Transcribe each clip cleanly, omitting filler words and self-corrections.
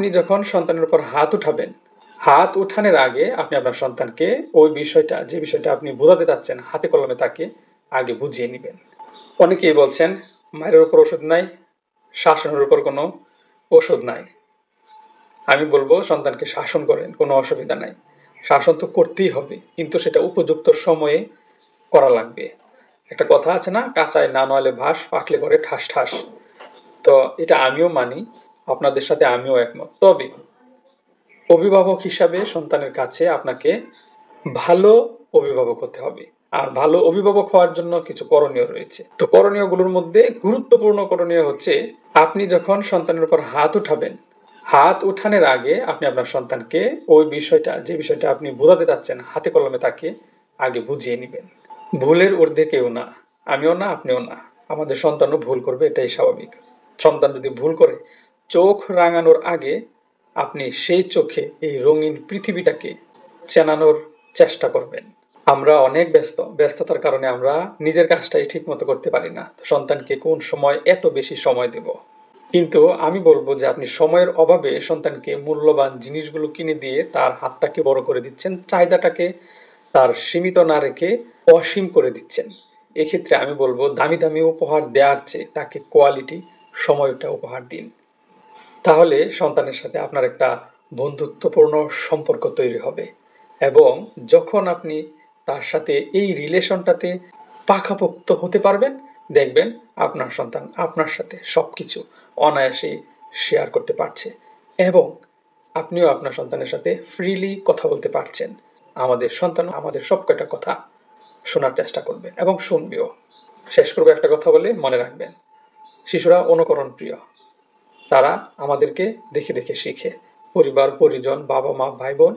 আপনি যখন সন্তানের উপর হাত উঠাবেন, হাত উঠানোর আগে আপনি আপনার সন্তানকে ওই বিষয়টা, যে বিষয়টা আপনি বোঝাতে চাচ্ছেন হাতে কলমে তাকে আগে বুঝিয়ে নিবেন। অনেকেই বলছেন মায়ের উপর ওষুধ নাই, শাসনের উপর কোনো ওষুধ নাই। আমি বলবো সন্তানকে শাসন করেন, কোনো অসুবিধা নাই। শাসন তো করতেই হবে, কিন্তু সেটা উপযুক্ত সময়ে করা লাগবে। একটা কথা আছে না, কাঁচায় না নইলে ভাস, পাকলে করে ঠাস ঠাস। তো এটা আমিও মানি, আপনাদের সাথে আমিও একমত। তবে অভিভাবক হিসাবে সন্তানের কাছে আপনাকে ভালো অভিভাবক হতে হবে। আর ভালো অভিভাবক হওয়ার জন্য কিছু করণীয় রয়েছে। তো করণীয়গুলোর মধ্যে গুরুত্বপূর্ণ করণীয় হচ্ছে, আপনি যখন সন্তানের উপর হাত উঠাবেন, হাত উঠানোর আগে আপনি আপনার সন্তানকে ওই বিষয়টা, যে বিষয়টা আপনি বোঝাতে চাচ্ছেন হাতে কলমে তাকে আগে বুঝিয়ে নিবেন। ভুলের ঊর্ধ্বে কেউ না, আমিও না, আপনিও না। আমাদের সন্তানও ভুল করবে, এটাই স্বাভাবিক। সন্তান যদি ভুল করে, চোখ রাঙানোর আগে আপনি সেই চোখে এই রঙিন পৃথিবীটাকে চেনানোর চেষ্টা করবেন। আমরা অনেক ব্যস্ততার কারণে আমরা নিজের কাজটাই ঠিক মতো করতে পারি না। তো সন্তানকে কোন সময় এত বেশি সময় দেব? কিন্তু আমি বলবো যে আপনি সময়ের অভাবে সন্তানকে মূল্যবান জিনিসগুলো কিনে দিয়ে তার হাতটাকে বড় করে দিচ্ছেন, চাহিদাটাকে তার সীমিত না রেখে অসীম করে দিচ্ছেন। এক্ষেত্রে আমি বলবো দামি দামি উপহার দেওয়ার চেয়ে তাকে কোয়ালিটি সময়টা উপহার দিন। তাহলে সন্তানের সাথে আপনার একটা বন্ধুত্বপূর্ণ সম্পর্ক তৈরি হবে, এবং যখন আপনি তার সাথে এই রিলেশনটাতে পাকাপোক্ত হতে পারবেন, দেখবেন আপনার সন্তান আপনার সাথে সবকিছু অনায়াসেই শেয়ার করতে পারছে, এবং আপনিও আপনার সন্তানের সাথে ফ্রিলি কথা বলতে পারছেন। আমাদের সন্তান আমাদের সবকটা কথা শোনার চেষ্টা করবে এবং শুনবেও। শেষ করবো একটা কথা বলে, মনে রাখবেন শিশুরা অনুকরণ প্রিয়। তারা আমাদেরকে দেখে দেখে শিখে। পরিবার পরিজন, বাবা মা, ভাই বোন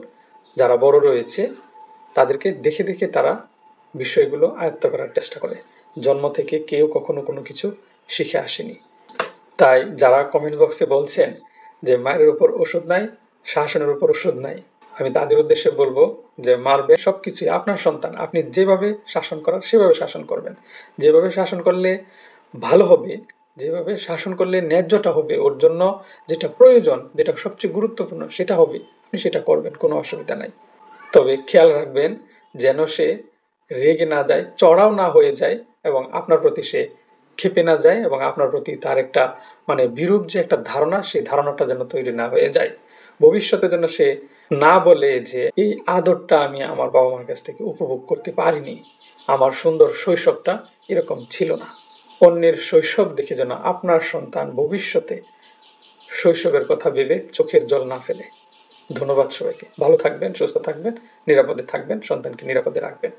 যারা বড় রয়েছে, তাদেরকে দেখে দেখে তারা বিষয়গুলো আয়ত্ত করার চেষ্টা করে। জন্ম থেকে কেউ কখনো কোনো কিছু শিখে আসেনি। তাই যারা কমেন্ট বক্সে বলছেন যে মায়ের উপর ওষুধ নাই, শাসনের উপর ওষুধ নাই, আমি তাদের উদ্দেশ্যে বলবো যে মারবে সবকিছুই আপনার সন্তান, আপনি যেভাবে শাসন করার সেভাবে শাসন করবেন। যেভাবে শাসন করলে ভালো হবে, যেভাবে শাসন করলে ন্যায্যটা হবে, ওর জন্য যেটা প্রয়োজন, যেটা সবচেয়ে গুরুত্বপূর্ণ সেটা হবে, আপনি সেটা করবেন, কোনো অসুবিধা নাই। তবে খেয়াল রাখবেন যেন সে রেগে না যায়, চড়াও না হয়ে যায়, এবং আপনার প্রতি সে ক্ষেপে না যায়, এবং আপনার প্রতি তার একটা বিরূপ যে একটা ধারণা, সেই ধারণাটা যেন তৈরি না হয়ে যায়। ভবিষ্যতে যেন সে না বলে যে এই আদরটা আমি আমার বাবা মার কাছ থেকে উপভোগ করতে পারিনি, আমার সুন্দর শৈশবটা এরকম ছিল না। অন্যের শৈশব দেখে যেন আপনার সন্তান ভবিষ্যতে শৈশবের কথা ভেবে চোখের জল না ফেলে। ধন্যবাদ সবাইকে। ভালো থাকবেন, সুস্থ থাকবেন, নিরাপদে থাকবেন, সন্তানকে নিরাপদে রাখবেন।